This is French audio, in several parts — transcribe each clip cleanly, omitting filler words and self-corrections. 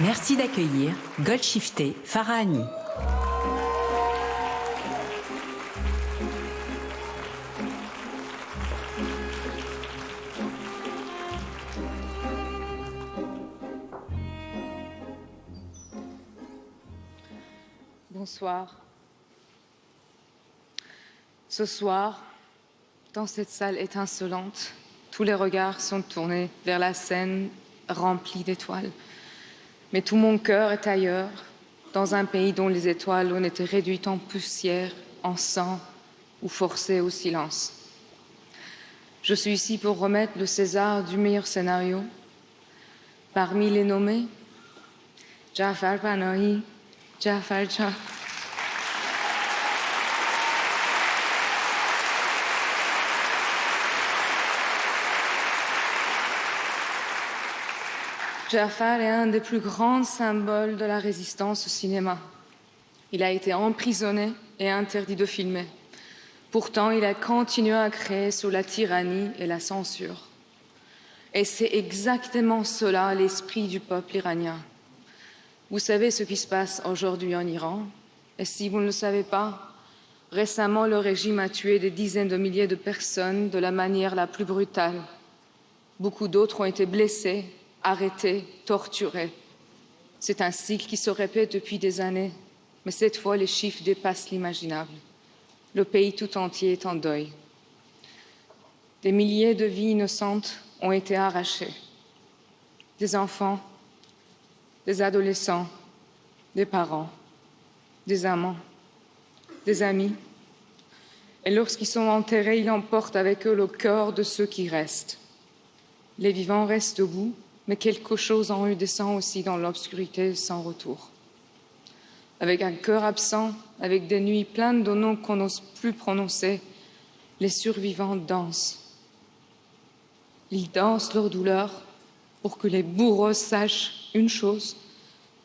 Merci d'accueillir Golshifteh Farahani. Bonsoir. Ce soir, dans cette salle étincelante, tous les regards sont tournés vers la scène remplie d'étoiles. Mais tout mon cœur est ailleurs, dans un pays dont les étoiles ont été réduites en poussière, en sang ou forcées au silence. Je suis ici pour remettre le César du meilleur scénario. Parmi les nommés, Jafar Panahi, Jafar Shah. Jafar est un des plus grands symboles de la résistance au cinéma. Il a été emprisonné et interdit de filmer. Pourtant, il a continué à créer sous la tyrannie et la censure. Et c'est exactement cela l'esprit du peuple iranien. Vous savez ce qui se passe aujourd'hui en Iran? Et si vous ne le savez pas, récemment, le régime a tué des dizaines de milliers de personnes de la manière la plus brutale. Beaucoup d'autres ont été blessés, arrêtés, torturés. C'est un cycle qui se répète depuis des années, mais cette fois, les chiffres dépassent l'imaginable. Le pays tout entier est en deuil. Des milliers de vies innocentes ont été arrachées. Des enfants, des adolescents, des parents, des amants, des amis. Et lorsqu'ils sont enterrés, ils emportent avec eux le cœur de ceux qui restent. Les vivants restent debout, mais quelque chose en eux descend aussi dans l'obscurité sans retour. Avec un cœur absent, avec des nuits pleines de noms qu'on n'ose plus prononcer, les survivants dansent. Ils dansent leur douleur pour que les bourreaux sachent une chose,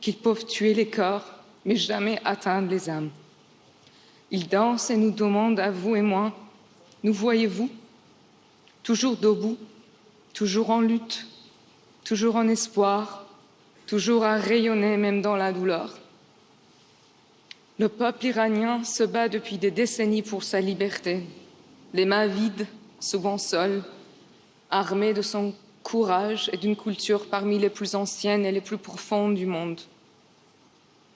qu'ils peuvent tuer les corps, mais jamais atteindre les âmes. Ils dansent et nous demandent à vous et moi, nous voyez-vous, toujours debout, toujours en lutte, toujours en espoir, toujours à rayonner même dans la douleur. Le peuple iranien se bat depuis des décennies pour sa liberté, les mains vides, souvent seul, armé de son courage et d'une culture parmi les plus anciennes et les plus profondes du monde.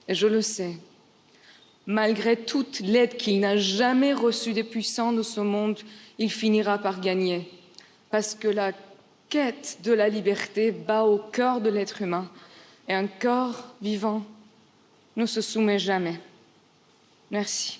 Et je le sais, malgré toute l'aide qu'il n'a jamais reçue des puissants de ce monde, il finira par gagner, parce que la quête de la liberté bat au cœur de l'être humain, et un corps vivant ne se soumet jamais. Merci.